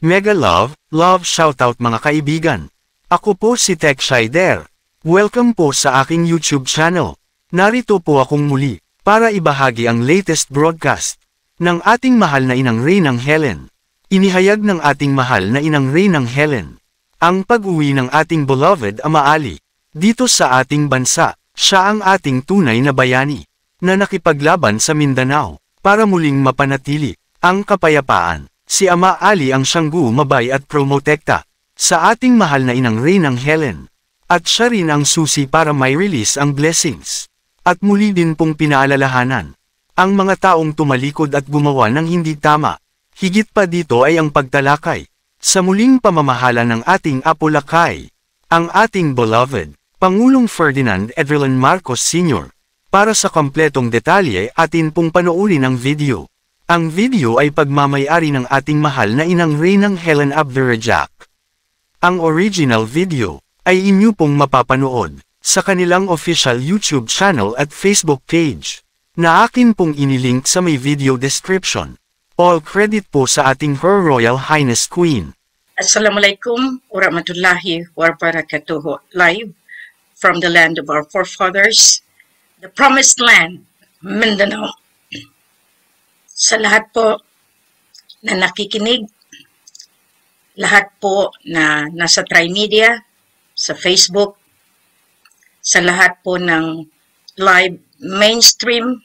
Mega love shoutout mga kaibigan. Ako po si Tech Shider. Welcome po sa aking YouTube channel. Narito po akong muli, para ibahagi ang latest broadcast ng ating mahal na Inang Reynang Helen. Inihayag ng ating mahal na Inang Reynang Helen ang pag-uwi ng ating beloved Ama Ali dito sa ating bansa. Siya ang ating tunay na bayani na nakipaglaban sa Mindanao para muling mapanatili ang kapayapaan. Si Ama Ali ang siyang gumabay at promotekta sa ating mahal na Inang Reynang Helen. At siya rin ang susi para may release ang blessings. At muli din pong pinaalalahanan ang mga taong tumalikod at gumawa ng hindi tama. Higit pa dito ay ang pagtalakay sa muling pamamahala ng ating Apo Lakay, ang ating beloved Pangulong Ferdinand Edrelan Marcos Sr. Para sa kompletong detalye atin pong panoorin ang video. Ang video ay pagmamayari ng ating mahal na Inang Reynang Helen Abdurrajak. Ang original video ay inyo pong mapapanood sa kanilang official YouTube channel at Facebook page na akin pong inilink sa may video description. All credit po sa ating Her Royal Highness Queen. Assalamualaikum warahmatullahi wabarakatuh. Live from the land of our forefathers, the promised land, Mindanao. Sa lahat po na nakikinig, lahat po na nasa Trimedia, sa Facebook, sa lahat po ng live mainstream,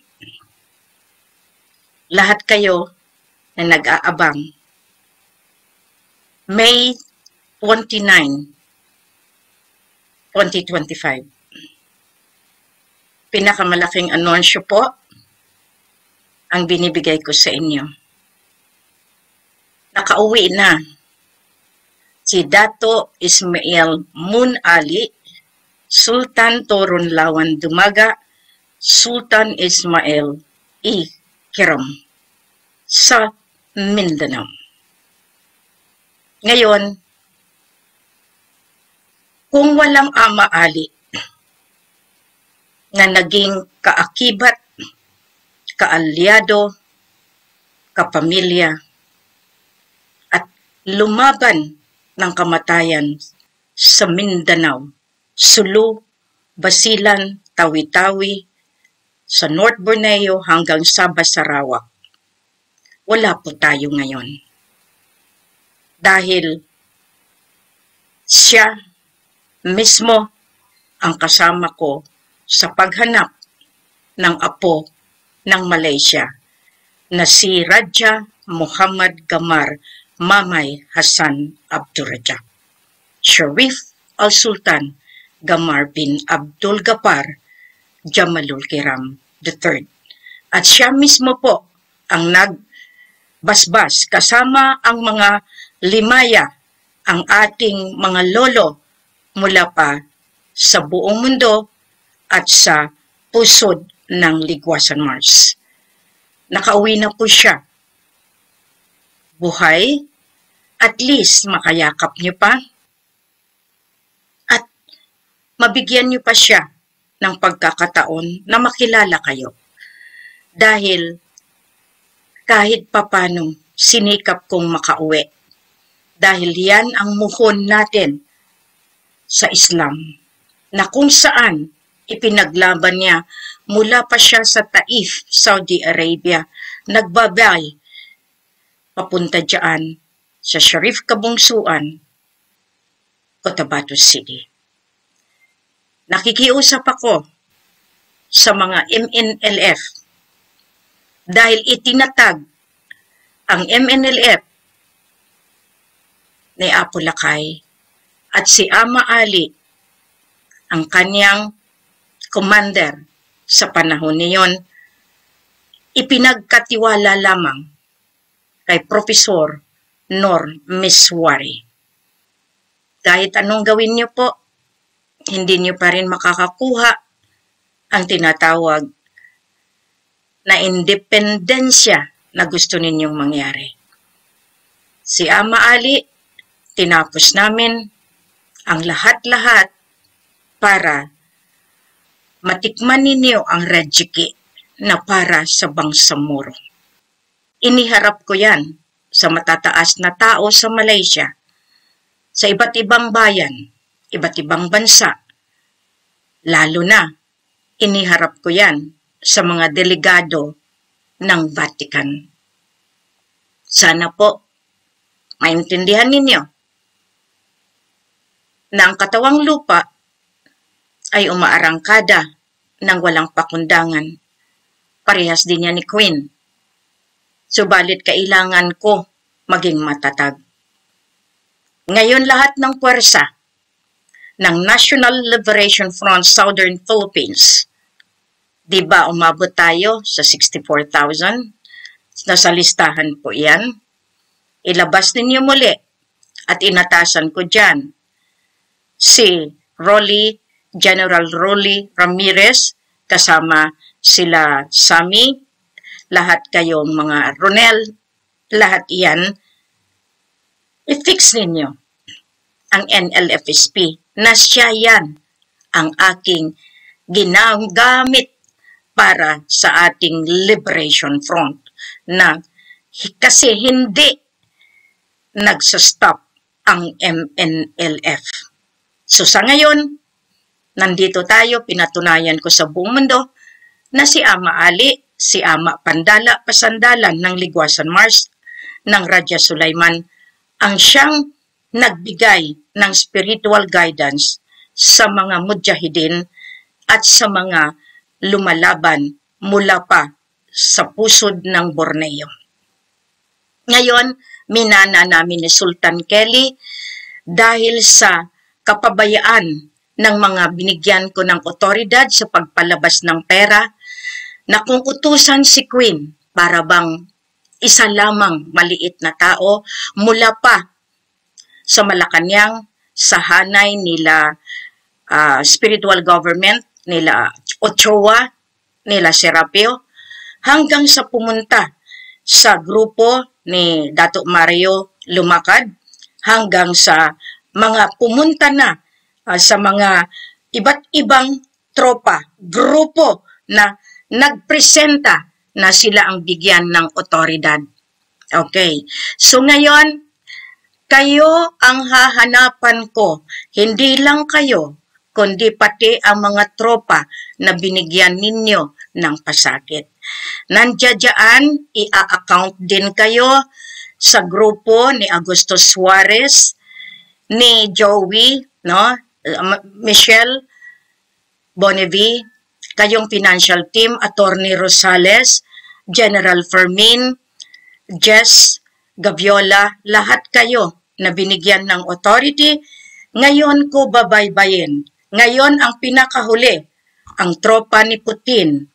lahat kayo na nag-aabang. May 29, 2025. Pinakamalaking anunsyo po ang binibigay ko sa inyo. Nakauwi na si Dato Ismail Mun Ali, Sultan Torun Lawan Dumaga, Sultan Ismail E. Kiram sa Mindanao. Ngayon, kung walang Ama Ali na naging kaakibat, kaalyado, kapamilya, at lumaban ng kamatayan sa Mindanao, Sulu, Basilan, Tawi-Tawi, sa North Borneo hanggang Sabah, Sarawak, wala po tayo ngayon. Dahil siya mismo ang kasama ko sa paghanap ng apo ng Malaysia na si Raja Muhammad Gamar Mamay Hassan Abdurrajak, Sharif Al-Sultan Gamar bin Abdul Gapar Jamalul Kiram III. At siya mismo po ang nagbasbas kasama ang mga limaya, ang ating mga lolo mula pa sa buong mundo at sa pusod ng Ligwasan Mars. Nakauwi na po siya. Buhay, at least makayakap niyo pa at mabigyan niyo pa siya ng pagkakataon na makilala kayo. Dahil kahit papano sinikap kong makauwi. Dahil yan ang muhon natin sa Islam, na kung saan ipinaglaban niya mula pa siya sa Taif, Saudi Arabia, nagbabay papunta dyan sa Sharif Kabungsuan, Cotabato City. Nakikiusap ako sa mga MNLF dahil itinatag ang MNLF ni Apo Lakay at si Ama Ali, ang kanyang commander sa panahon niyon, ipinagkatiwala lamang kay Profesor Nor Miswari. Kahit anong gawin niyo po, hindi niyo pa rin makakakuha ang tinatawag na independensya na gusto ninyong mangyari. Si Ama Ali, tinapos namin ang lahat-lahat para matikman ninyo ang rajiki na para sa Bangsamoro. Iniharap ko yan sa matataas na tao sa Malaysia, sa iba't ibang bayan, iba't ibang bansa. Lalo na, iniharap ko yan sa mga delegado ng Vatican. Sana po, maintindihan ninyo na ang katawang lupa ay umaarangkada ng walang pakundangan. Parehas din yan ni Queen. Subalit kailangan ko maging matatag. Ngayon lahat ng puwersa ng National Liberation Front Southern Philippines, di ba umabot tayo sa 64,000? Nasa listahan po yan. Ilabas ninyo muli at inatasan ko dyan si General Rolly Ramirez, kasama sila Sammy, lahat kayong mga Ronel, lahat iyan, i-fix ninyo ang NLFSP na siya yan ang aking ginagamit para sa ating Liberation Front na kasi hindi nagsastop ang MNLF. So sa ngayon, nandito tayo, pinatunayan ko sa buong mundo na si Ama Ali, si Ama Pandala Pasandalan ng Ligwasan Mars, ng Raja Sulaiman, ang siyang nagbigay ng spiritual guidance sa mga mujahidin at sa mga lumalaban mula pa sa pusod ng Borneo. Ngayon, minana namin ni Sultan Kelly dahil sa kapabayaan ng mga binigyan ko ng otoridad sa pagpalabas ng pera na kung utusan si Queen para bang isa lamang maliit na tao mula pa sa Malacanang, sa hanay nila spiritual government, nila Ochoa, nila Serapio, hanggang sa pumunta sa grupo ni Dato' Mario Lumakad, hanggang sa mga pumunta na sa mga iba't ibang tropa, grupo na nagpresenta na sila ang bigyan ng otoridad. Okay. So ngayon, kayo ang hahanapan ko. Hindi lang kayo, kundi pati ang mga tropa na binigyan ninyo ng pasakit. Nandiyan, i-account din kayo sa grupo ni Augusto Suarez, ni Joey, no? Michelle Bonnevie, kayong financial team, Attorney Rosales, General Fermin, Jess Gaviola, lahat kayo na binigyan ng authority, ngayon ko babaybayin. Ngayon ang pinakahuli, ang tropa ni Putin.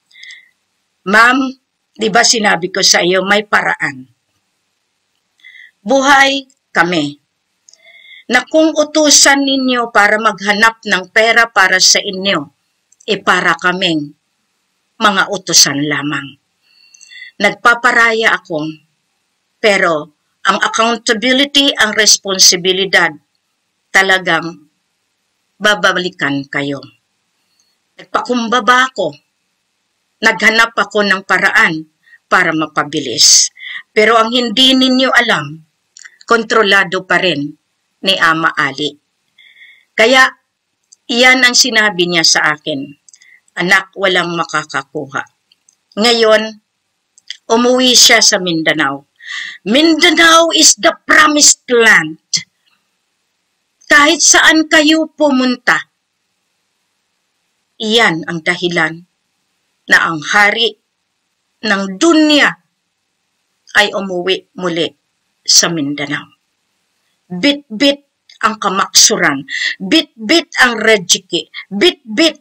Ma'am, di ba sinabi ko sa iyo may paraan? Buhay kami. Na kung utusan ninyo para maghanap ng pera para sa inyo, para kaming mga utusan lamang. Nagpaparaya ako, pero ang accountability, ang responsibilidad, talagang babalikan kayo. Nagpakumbaba ako, naghanap ako ng paraan para mapabilis. Pero ang hindi ninyo alam, kontrolado pa rin ni Ama Ali. Kaya, iyan ang sinabi niya sa akin, anak, walang makakakuha. Ngayon, umuwi siya sa Mindanao. Mindanao is the promised land. Kahit saan kayo pumunta, iyan ang dahilan na ang hari ng dunya ay umuwi muli sa Mindanao. Bit-bit ang kamaksuran, bit-bit ang rejiki, bit-bit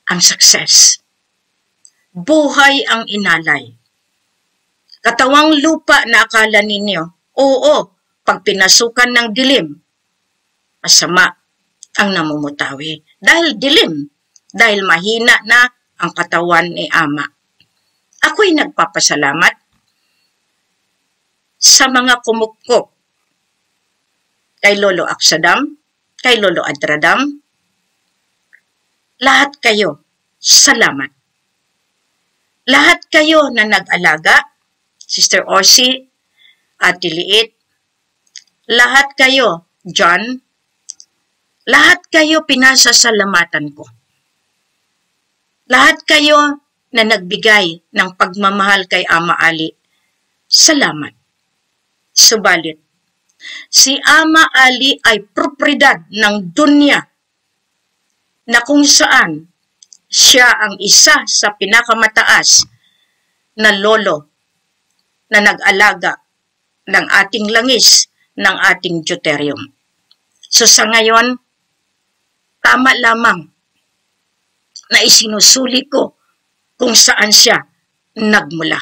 ang success. Buhay ang inalay. Katawang lupa na akala ninyo, oo, pag pinasukan ng dilim, masama ang namumutawi. Dahil dilim, dahil mahina na ang katawan ni Ama. Ako'y nagpapasalamat sa mga kumukop kay Lolo Aksadam, kay Lolo Adradam, lahat kayo, salamat. Lahat kayo na nag-alaga, Sister Orsi, Ate Liit, lahat kayo, John, lahat kayo pinasasalamatan ko. Lahat kayo na nagbigay ng pagmamahal kay Ama Ali, salamat. Subalit, si Ama Ali ay propriedad ng dunya na kung saan siya ang isa sa pinakamataas na lolo na nag-alaga ng ating langis ng ating deuterium. So sa ngayon, tama lamang na isinusuli ko kung saan siya nagmula.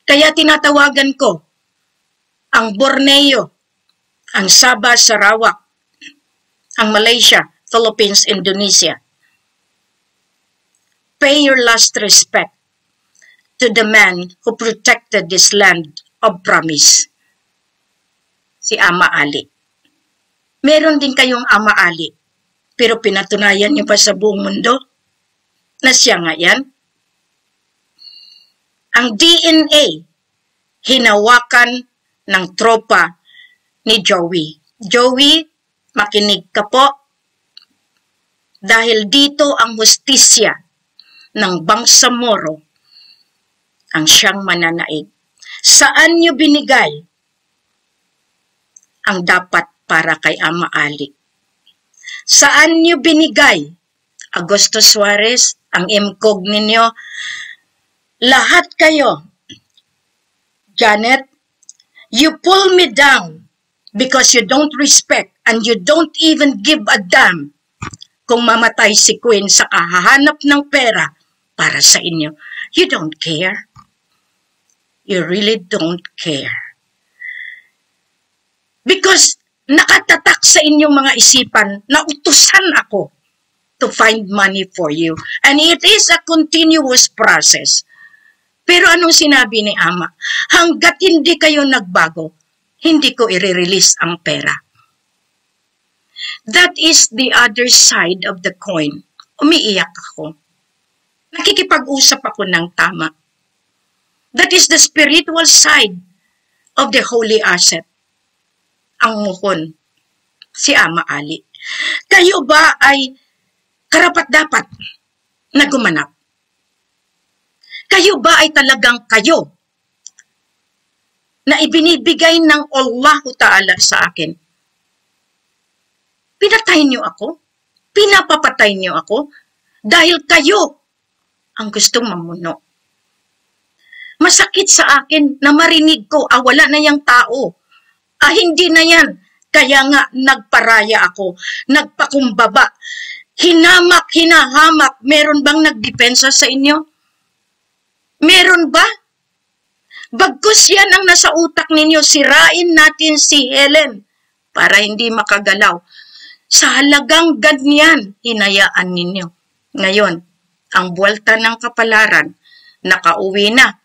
Kaya tinatawagan ko ang Borneo, ang Sabah, Sarawak, ang Malaysia, Philippines, Indonesia. Pay your last respect to the man who protected this land of promise. Si Ama Ali. Meron din kayong Ama Ali, pero pinatunayan niyo pa sa buong mundo na siya nga yan. Ang DNA, hinawakan ng tropa ni Joey. Joey, makinig ka po. Dahil dito ang hustisya ng Bangsamoro ang siyang mananaig. Saan niyo binigay ang dapat para kay Ama Ali? Saan niyo binigay, Augusto Suarez, ang MCOG ninyo? Lahat kayo, Janet, you pull me down because you don't respect and you don't even give a damn kung mamatay si Queen sa kahahanap ng pera para sa inyo. You don't care. You really don't care. Because nakatatak sa inyong mga isipan na utusan ako to find money for you. And it is a continuous process. Pero anong sinabi ni Ama? Hanggat hindi kayo nagbago, hindi ko i-release ang pera. That is the other side of the coin. Umiiyak ako. Nakikipag-usap ako ng tama. That is the spiritual side of the holy asset. Ang muhon, si Ama Ali. Kayo ba ay karapat-dapat na gumanap? Kayo ba ay talagang kayo na ibinibigay ng Allah Ta'ala sa akin? Pinatay niyo ako? Pinapapatay niyo ako? Dahil kayo ang gustong mamuno. Masakit sa akin na marinig ko, wala na yung tao. Hindi na yan. Kaya nga, nagparaya ako. Nagpakumbaba. Hinamak, hinahamak. Meron bang nagdepensa sa inyo? Meron ba? Bagkus yan ang nasa utak ninyo. Sirain natin si Helen para hindi makagalaw. Sa halagang ganyan, hinayaan ninyo. Ngayon, ang buwelta ng kapalaran, nakauwi na.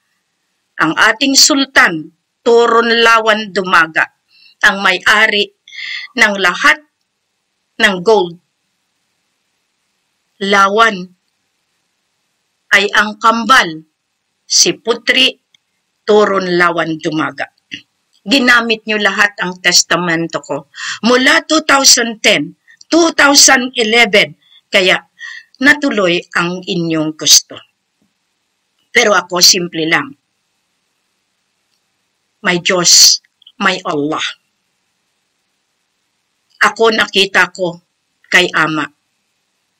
Ang ating sultan, Turon Lawan Dumaga, ang may-ari ng lahat ng gold. Lawan ay ang kambal, si Putri Turon Lawan Dumaga. Ginamit nyo lahat ang testamento ko. Mula 2010, 2011, kaya natuloy ang inyong gusto. Pero ako simple lang. May Diyos, may Allah. Ako nakita ko kay Ama.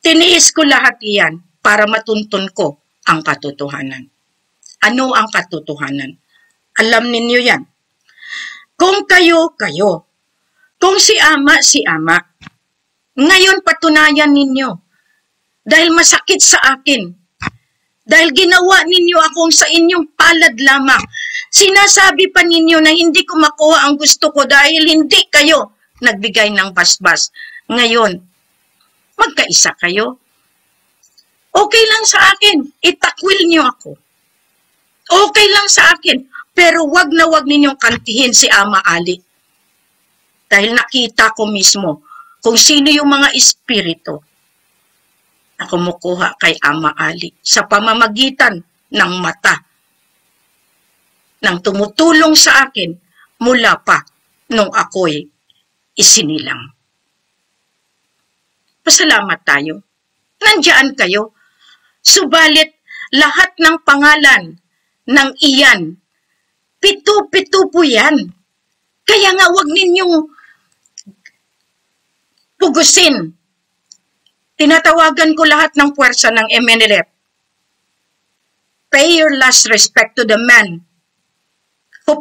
Tiniis ko lahat iyan para matuntun ko ang katotohanan. Ano ang katotohanan? Alam ninyo yan. Kung kayo, kayo. Kung si Ama, si Ama. Ngayon patunayan ninyo. Dahil masakit sa akin. Dahil ginawa ninyo akong sa inyong palad lamang. Sinasabi pa ninyo na hindi ko makuha ang gusto ko dahil hindi kayo nagbigay ng basbas. Ngayon, magkaisa kayo. Okay lang sa akin. Itakwil niyo ako. Okay lang sa akin. Pero wag na wag ninyong kantihin si Ama Ali. Dahil nakita ko mismo kung sino yung mga espiritu na kumukuha kay Ama Ali sa pamamagitan ng mata. Nang tumutulong sa akin mula pa nung ako'y isinilang. Pasalamat tayo. Nandiyan kayo. Subalit lahat ng pangalan ng iyan, pito-pito po yan. Kaya nga wag ninyong pugusin. Tinatawagan ko lahat ng puwersa ng MNLF. Pay your last respect to the man who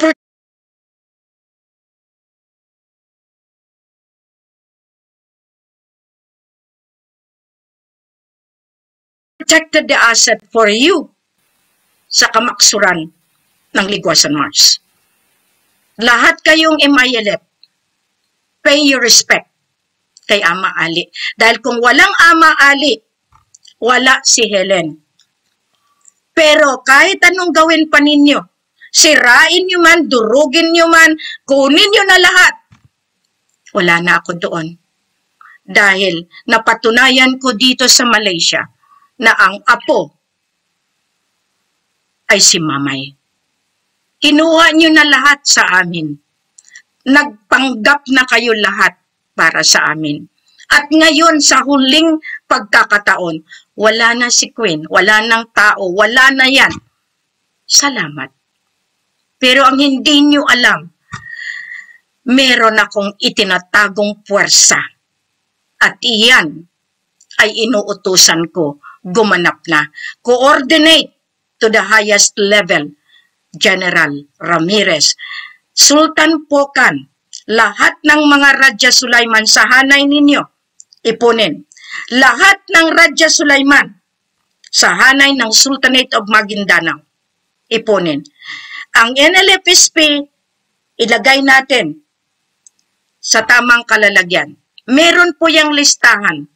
protected the asset for you sa kamaksuran ng Ligwasan Mars. Lahat kayong MILF, pay your respect kay Ama Ali. Dahil kung walang Ama Ali, wala si Helen. Pero kahit anong gawin pa ninyo, sirain nyo man, durugin nyo man, kunin nyo na lahat, wala na ako doon. Dahil napatunayan ko dito sa Malaysia na ang apo ay si Mamay. Kinuha nyo na lahat sa amin. Nagpanggap na kayo lahat para sa amin. At ngayon sa huling pagkakataon, wala na si Queen, wala nang tao, wala na yan. Salamat. Pero ang hindi nyo alam, meron akong itinatagong puwersa. At iyan ay inuutusan ko gumanap na. Coordinate to the highest level, General Ramirez, Sultan Pokan, lahat ng mga Radya Sulaiman sa hanay ninyo, ipunin. Lahat ng Radya Sulaiman sa hanay ng Sultanate of Maguindanao, ipunin. Ang NLFSP, ilagay natin sa tamang kalalagyan. Meron po yung listahan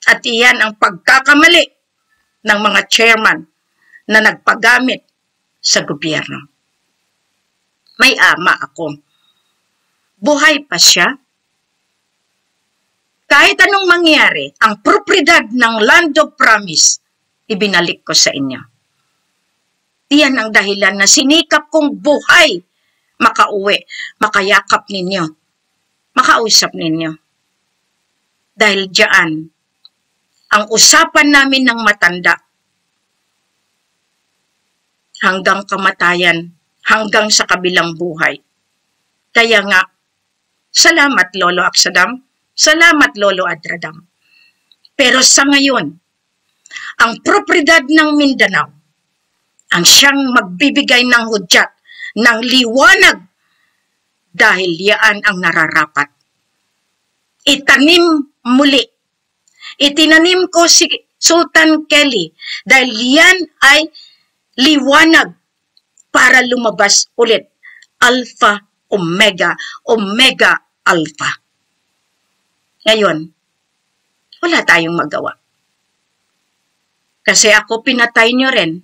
at iyan ang pagkakamali ng mga chairman na nagpagamit sa gobyerno. May ama ako. Buhay pa siya. Kahit anong mangyari, ang propriedad ng Land of Promise, ibinalik ko sa inyo. Iyan ang dahilan na sinikap kong buhay, makauwi, makayakap ninyo, makausap ninyo. Dahil diyan, ang usapan namin ng matanda, hanggang kamatayan, hanggang sa kabilang buhay. Kaya nga, salamat Lolo Aksadam, salamat Lolo Adradam. Pero sa ngayon, ang propriedad ng Mindanao, ang siyang magbibigay ng hudyat, ng liwanag, dahil yan ang nararapat. Itanim muli. Itinanim ko si Sultan Kelly dahil yan ay liwanag para lumabas ulit. Alpha, Omega, Omega, Alpha. Ngayon, wala tayong magawa. Kasi ako pinatay nyo rin,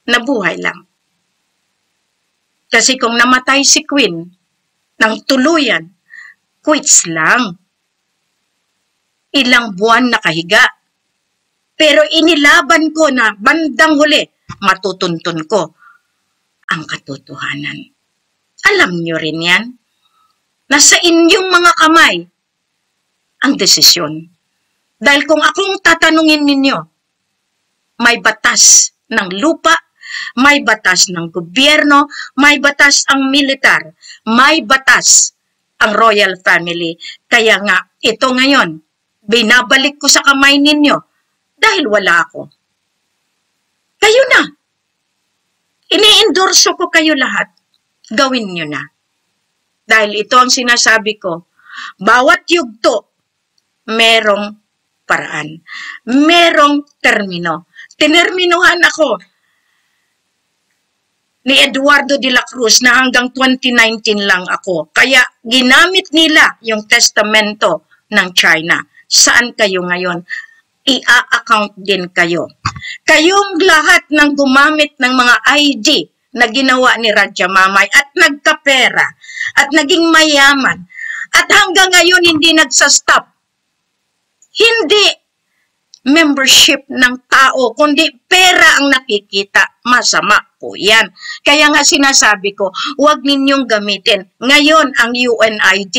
nabuhay lang. Kasi kung namatay si Queen ng tuluyan, quits lang. Ilang buwan nakahiga. Pero inilaban ko na bandang huli, matutuntun ko ang katotohanan. Alam nyo rin yan. Nasa inyong mga kamay ang desisyon. Dahil kung akong tatanungin ninyo, may batas ng lupa, may batas ng gobyerno, may batas ang militar, may batas ang royal family. Kaya nga, ito ngayon, binabalik ko sa kamay ninyo dahil wala ako. Kayo na. Ini-endorso ko kayo lahat. Gawin nyo na. Dahil ito ang sinasabi ko, bawat yugto, merong paraan. Merong termino. Tinerminohan ako ni Eduardo de la Cruz na hanggang 2019 lang ako. Kaya ginamit nila yung testamento ng China. Saan kayo ngayon? Ia-account din kayo. Kayong lahat ng gumamit ng mga ID na ginawa ni Radya Mamay at nagkapera at naging mayaman at hanggang ngayon hindi nagsastop. Hindi. membership ng tao, kundi pera ang nakikita. Masama po yan. Kaya nga sinasabi ko, huwag ninyong gamitin. Ngayon, ang UNID,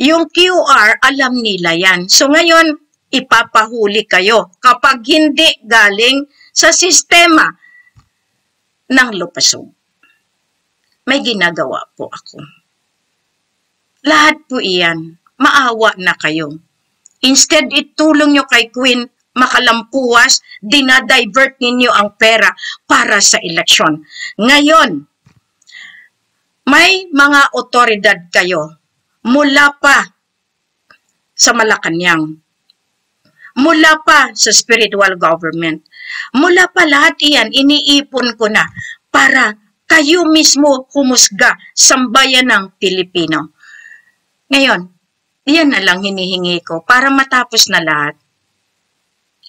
yung QR, alam nila yan. So ngayon, ipapahuli kayo kapag hindi galing sa sistema ng lupasog. May ginagawa po ako. Lahat po iyan, maawa na kayo. Instead, itulong nyo kay Queen makalampuas, dinadivert ninyo ang pera para sa eleksyon. Ngayon, may mga otoridad kayo mula pa sa Malacanang, mula pa sa spiritual government, mula pa lahat iyan, iniipon ko na para kayo mismo humusga sambayan ng Pilipino. Ngayon, iyan na lang hinihingi ko para matapos na lahat.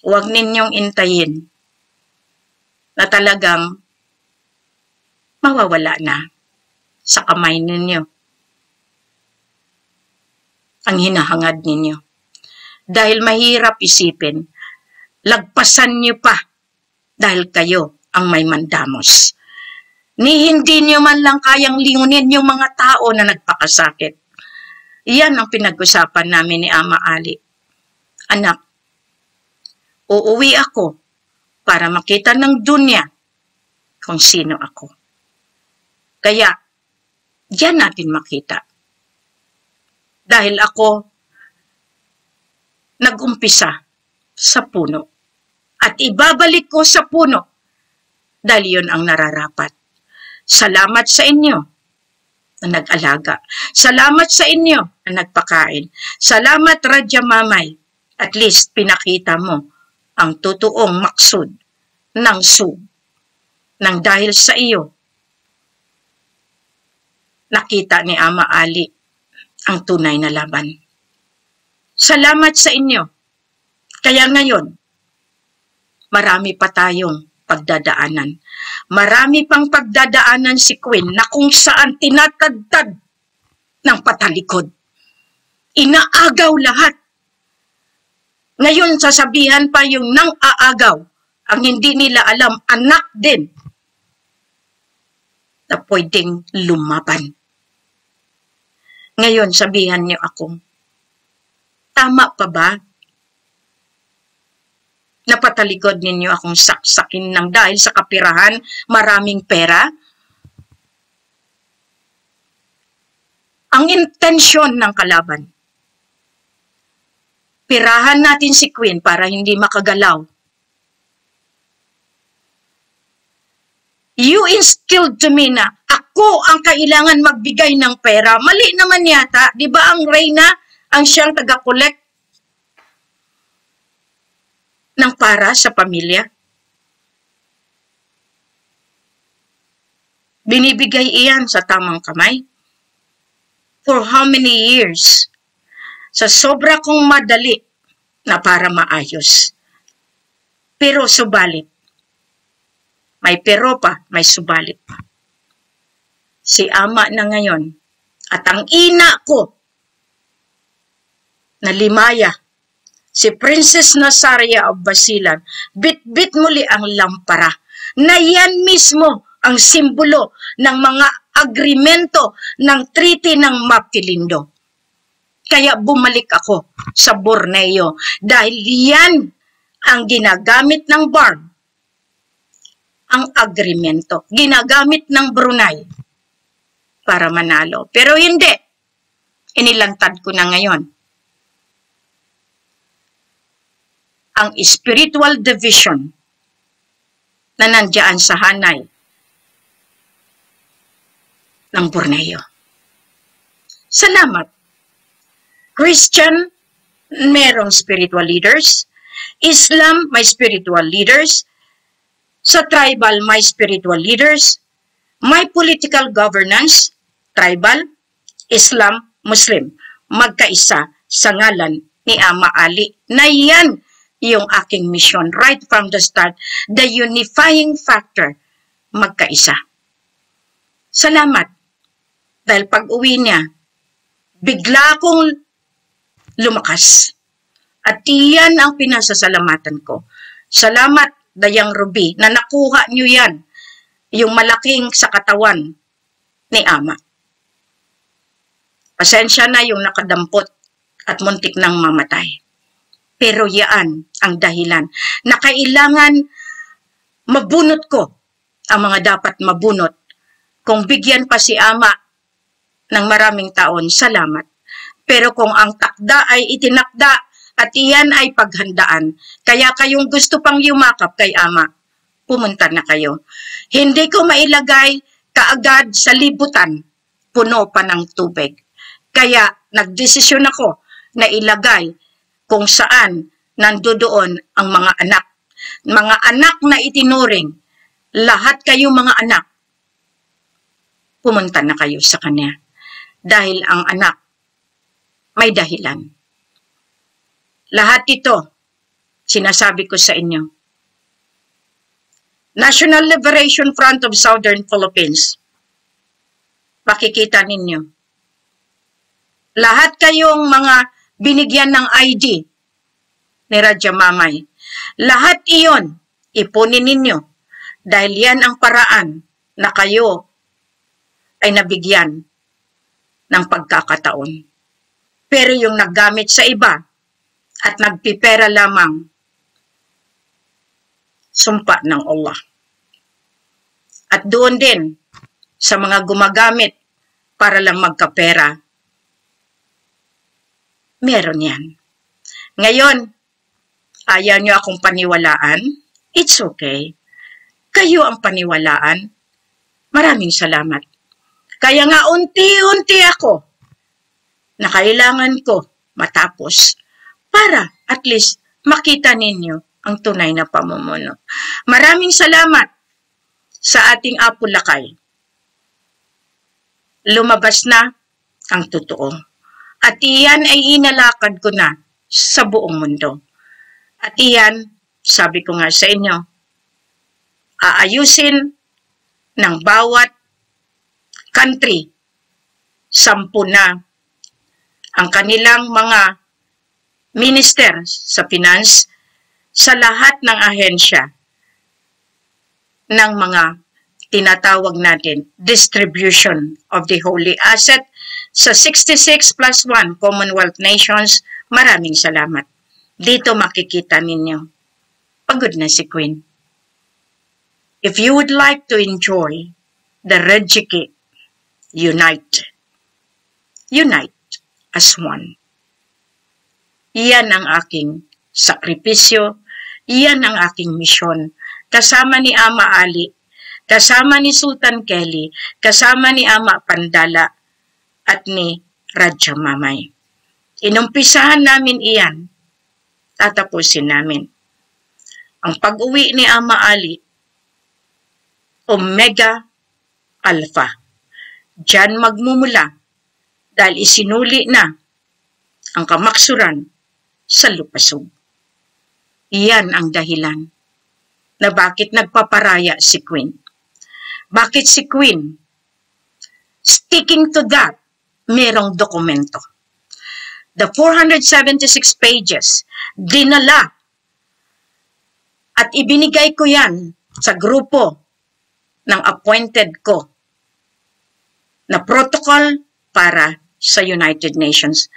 Huwag ninyong intayin na talagang mawawala na sa kamay ninyo ang hinahangad ninyo. Dahil mahirap isipin, lagpasan nyo pa dahil kayo ang may mandamos. Ni hindi nyo man lang kayang lingunin yung mga tao na nagpakasakit. Iyan ang pinag-usapan namin ni Ama Ali. Anak, uuwi ako para makita ng dunya kung sino ako. Kaya, diyan natin makita. Dahil ako nag-umpisa sa puno. At ibabalik ko sa puno dahil yun ang nararapat. Salamat sa inyo na nag-alaga. Salamat sa inyo na nagpakain. Salamat, Radya Mamay. At least pinakita mo ang totoong maksud ng SUG. Nang dahil sa iyo, nakita ni Ama Ali ang tunay na laban. Salamat sa inyo. Kaya ngayon, marami pa tayong pagdadaanan. Marami pang pagdadaanan si Queen na kung saan tinatagtad ng patalikod. Inaagaw lahat. Ngayon, sasabihan pa yung nang aagaw, ang hindi nila alam, anak din na pwedeng lumaban. Ngayon, sabihan niyo ako, tama pa ba? Napatalikod ninyo akong saksakin ng dahil sa kapirahan, maraming pera? Ang intensyon ng kalaban, pirahan natin si Queen para hindi makagalaw. You instilled to me na ako ang kailangan magbigay ng pera. Mali naman yata, di ba ang Reyna ang siyang taga-collect ng para sa pamilya? Binibigay iyan sa tamang kamay. For how many years? Sa sobra kong madali na para maayos. Pero subalit. May pero pa, may subalit pa. Si Ama na ngayon at ang ina ko na Limaya, si Princess Nazaria of Basilan, bit-bit muli ang lampara na yan mismo ang simbolo ng mga agrimento ng Treaty ng Maquilindo. Kaya bumalik ako sa Borneo dahil yan ang ginagamit ng Barb, ang agrimento, ginagamit ng Brunei para manalo. Pero hindi, inilantad ko na ngayon ang spiritual division na nandiyan sa hanay ng Borneo. Salamat. Christian, merong spiritual leaders. Islam, may spiritual leaders. Sa tribal, may spiritual leaders. May political governance, tribal, Islam, Muslim. Magkaisa sa ngalan ni Ama Ali. Na yan yung aking mission right from the start. The unifying factor, magkaisa. Salamat. Dahil pag uwi niya, bigla akong lumakas. At iyan ang pinasasalamatan ko. Salamat, Dayang Ruby, na nakuha niyo yan, yung malaking sa katawan ni Ama. Pasensya na yung nakadampot at muntik nang mamatay. Pero yan ang dahilan na kailangan mabunot ko ang mga dapat mabunot. Kung bigyan pa si Ama ng maraming taon, salamat. Pero kung ang takda ay itinakda at iyan ay paghandaan, kaya kayong gusto pang yumakap kay Ama, pumunta na kayo. Hindi ko mailagay kaagad sa libutan, puno pa ng tubig. Kaya nagdesisyon ako na ilagay kung saan nandoon ang mga anak. Mga anak na itinuring, lahat kayo mga anak, pumunta na kayo sa Kanya. Dahil ang anak may dahilan. Lahat ito, sinasabi ko sa inyo. National Liberation Front of Southern Philippines. Makikita ninyo. Lahat kayong mga binigyan ng ID ni Radya Mamay. Lahat iyon, ipunin ninyo. Dahil yan ang paraan na kayo ay nabigyan ng pagkakataon. Pero yung naggamit sa iba at nagpipera lamang, sumpa ng Allah. At doon din sa mga gumagamit para lang magkapera, meron yan. Ngayon, ayaw nyo akong paniwalaan? It's okay. Kayo ang paniwalaan. Maraming salamat. Kaya nga unti-unti ako na kailangan ko matapos para at least makita ninyo ang tunay na pamumuno. Maraming salamat sa ating Apo Lakay. Lumabas na ang totoo. At iyan ay inalakad ko na sa buong mundo. At iyan, sabi ko nga sa inyo, aayusin ng bawat country, 10 na ang kanilang mga minister sa finance sa lahat ng ahensya ng mga tinatawag natin distribution of the holy asset sa 66 plus 1 Commonwealth Nations. Maraming salamat. Dito makikita ninyo. Pagod na si Queen. If you would like to enjoy the Rejiki, unite. Unite as one. Iyan ang aking sakripisyo. Iyan ang aking misyon. Kasama ni Ama Ali, kasama ni Sultan Kelly, kasama ni Ama Pandala, at ni Radya Mamay. Inumpisahan namin iyan. Tatapusin namin. Ang pag-uwi ni Ama Ali, Omega Alpha. Diyan magmumula dahil isinuli na ang kamaksuran sa lupasog. Iyan ang dahilan na bakit nagpaparaya si Queen. Bakit si Queen? Sticking to that, merong dokumento. The 476 pages, dinala at ibinigay ko yan sa grupo ng appointed ko na protocol para sa United Nations.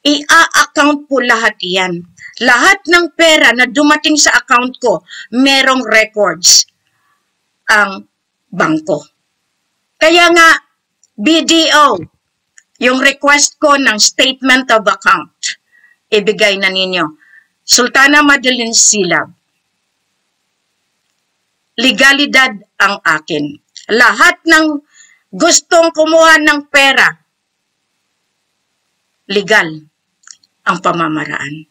I-account po lahat yan. Lahat ng pera na dumating sa account ko, merong records ang bangko. Kaya nga, BDO, yung request ko ng statement of account, ibigay na ninyo. Sultana Madeline Silab, legalidad ang akin. Lahat ng gustong kumuha ng pera, legal ang pamamaraan.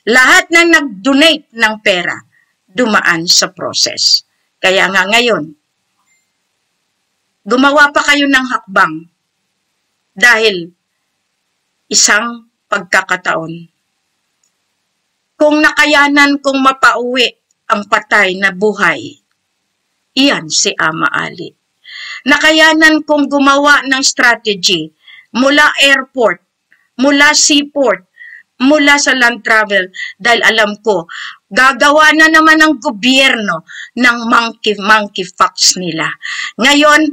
Lahat ng nag-donate ng pera, dumaan sa process. Kaya nga ngayon, gumawa pa kayo ng hakbang dahil isang pagkakataon. Kung nakayanan kong mapauwi ang patay na buhay, iyan si Ama Ali. Nakayanan kong gumawa ng strategy mula airport, mula seaport, mula sa land travel dahil alam ko, gagawa na naman ng gobyerno ng monkey fox nila. Ngayon,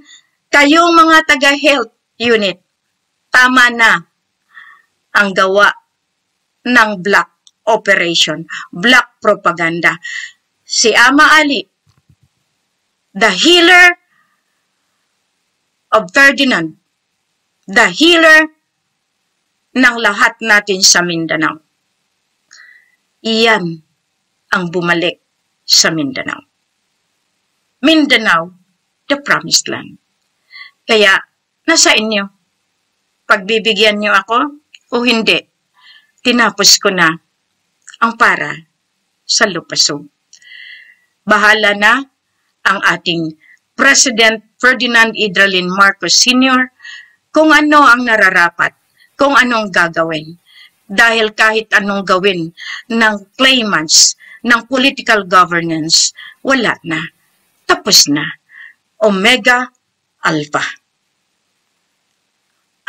kayong mga taga-health unit, tama na ang gawa ng black operation, black propaganda. Si Ama Ali, the healer of Ferdinand, the healer ng lahat natin sa Mindanao. Iyan ang bumalik sa Mindanao. Mindanao, the promised land. Kaya, nasa inyo. Pagbibigyan niyo ako o hindi, tinapos ko na ang para sa lupasog. Bahala na ang ating President Ferdinand Idralin Marcos Sr. kung ano ang nararapat, kung anong gagawin. Dahil kahit anong gawin ng claimants ng political governance, wala na. Tapos na. Omega Alpha.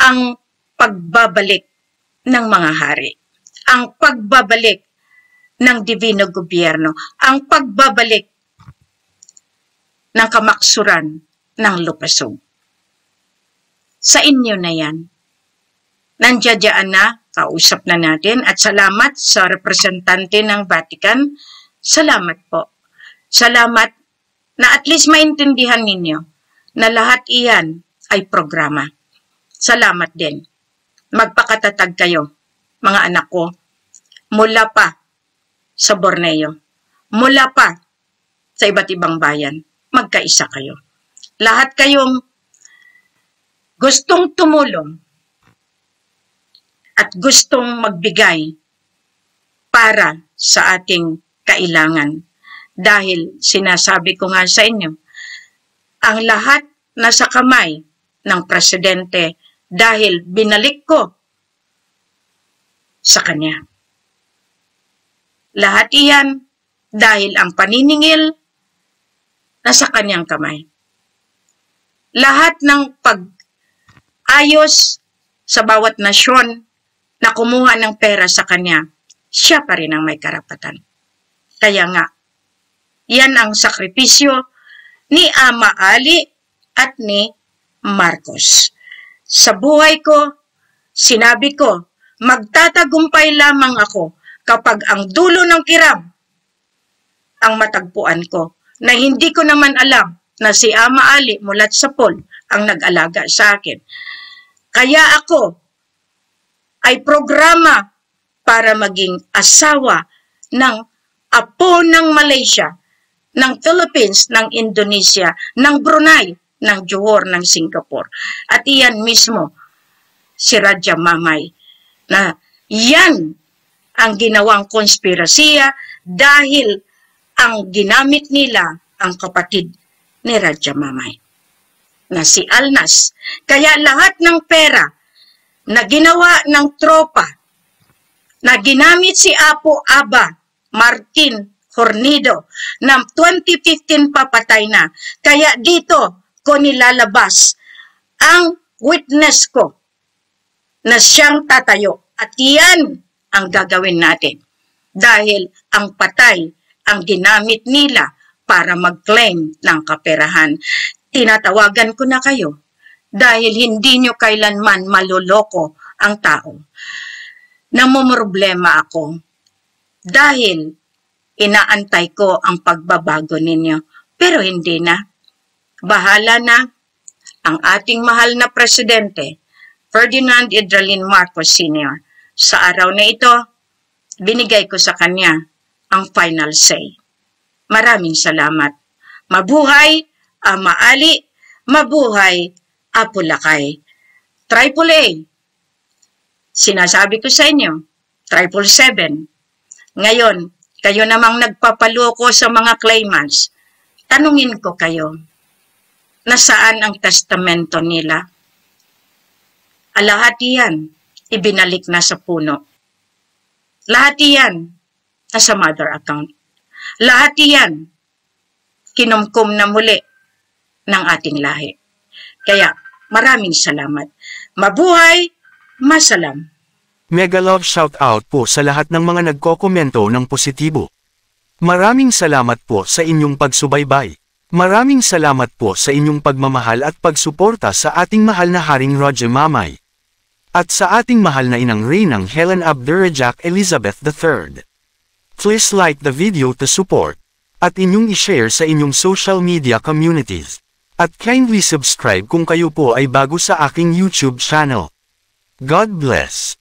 Ang pagbabalik ng mga hari. Ang pagbabalik ng divino gobyerno. Ang pagbabalik ng kamaksuran ng lupasog. Sa inyo na yan. Nandiyadyaan na, kausap na natin, at salamat sa representante ng Vatican. Salamat po. Salamat na at least maintindihan ninyo na lahat iyan ay programa. Salamat din. Magpakatatag kayo, mga anak ko, mula pa sa Borneo, mula pa sa iba't ibang bayan, magkaisa kayo. Lahat kayong gustong tumulong at gustong magbigay para sa ating kailangan. Dahil sinasabi ko nga sa inyo, ang lahat nasa kamay ng presidente dahil binalik ko sa kanya. Lahat iyan dahil ang paniningil nasa kanyang kamay. Lahat ng pag-ayos sa bawat nasyon na kumuha ng pera sa kanya, siya pa rin ang may karapatan. Kaya nga, yan ang sakripisyo ni Ama Ali at ni Marcos. Sa buhay ko, sinabi ko, magtatagumpay lamang ako kapag ang dulo ng kirab ang matagpuan ko, na hindi ko naman alam na si Ama Ali mulat sa Pol ang nag-alaga sa akin. Kaya ako ay programa para maging asawa ng apo ng Malaysia, ng Philippines, ng Indonesia, ng Brunei, ng Johor, ng Singapore. At iyan mismo, si Raja Mamay, na yan ang ginawang konspirasiya dahil ang ginamit nila ang kapatid ni Raja Mamay, na si Alnas. Kaya lahat ng pera na ginawa ng tropa, na ginamit si Apo Aba Martin Hornido, na 2015 papatay na. Kaya dito ko nilalabas ang witness ko na siyang tatayo. At yan ang gagawin natin. Dahil ang patay ang ginamit nila para mag-claim ng kaperahan. Tinatawagan ko na kayo dahil hindi nyo kailanman maloloko ang tao. Namumroblema ako dahil inaantay ko ang pagbabago ninyo. Pero hindi na. Bahala na ang ating mahal na presidente, Ferdinand Idralin Marcos Sr. Sa araw na ito, binigay ko sa kanya ang final say. Maraming salamat. Mabuhay Ama Ali, mabuhay Apo Lakay. Triple A. Sinasabi ko sa inyo, 777. Ngayon, kayo namang nagpapaloko sa mga claimants. Tanungin ko kayo, nasaan ang testamento nila? Lahat iyan, ibinalik na sa puno. Lahat iyan, nasa mother account. Lahat iyan, kinumkum na muli ng ating lahi. Kaya, maraming salamat. Mabuhay, masalam. Mega love shoutout po sa lahat ng mga nagkokomento ng positibo. Maraming salamat po sa inyong pagsubaybay. Maraming salamat po sa inyong pagmamahal at pagsuporta sa ating mahal na Haring Roger Mamay. At sa ating mahal na inang Reynang Helen Abdurrahman Elizabeth III. Please like the video to support. At inyong i-share sa inyong social media communities. At kindly subscribe kung kayo po ay bago sa aking YouTube channel. God bless.